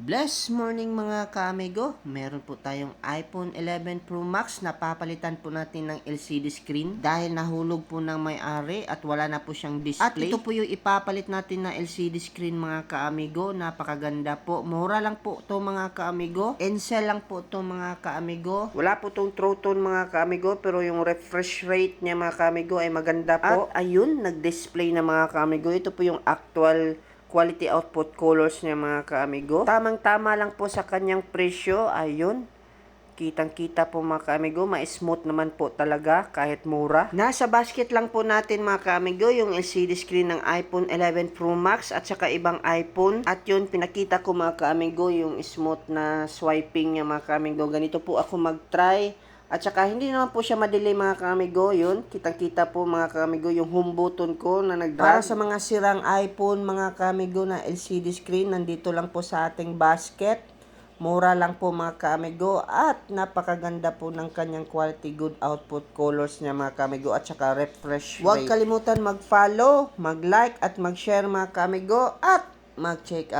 Blessed morning mga kaamigo. Meron po tayong iPhone 11 Pro Max na papalitan po natin ng LCD screen dahil nahulog po ng may-ari at wala na po siyang display. At ito po yung ipapalit natin na LCD screen mga kaamigo. Napakaganda po. Mura lang po to mga kaamigo. Encel lang po to mga kaamigo. Wala po tong True Tone mga kaamigo, pero yung refresh rate niya mga kaamigo ay maganda po. At ayun, nag-display na mga kaamigo. Ito po yung actual quality output colors niya mga kaamigo. Tamang-tama lang po sa kanyang presyo. Ayun. Kitang-kita po mga kaamigo. Ma-smooth naman po talaga kahit mura. Nasa basket lang po natin mga kaamigo yung LCD screen ng iPhone 11 Pro Max at saka ibang iPhone. At yun, pinakita ko mga kaamigo yung smooth na swiping niya mga kaamigo. Ganito po ako mag-try. At saka hindi naman po siya madelay mga kaamigo. Yun, kitang-kita po mga kaamigo yung home button ko na nag-drag. Para sa mga sirang iPhone mga kaamigo na LCD screen, nandito lang po sa ating basket. Mura lang po mga kaamigo at napakaganda po ng kanyang quality good output colors niya mga kaamigo at saka refresh rate. Huwag kalimutan mag-follow, mag-like at mag-share mga kaamigo at mag-check out.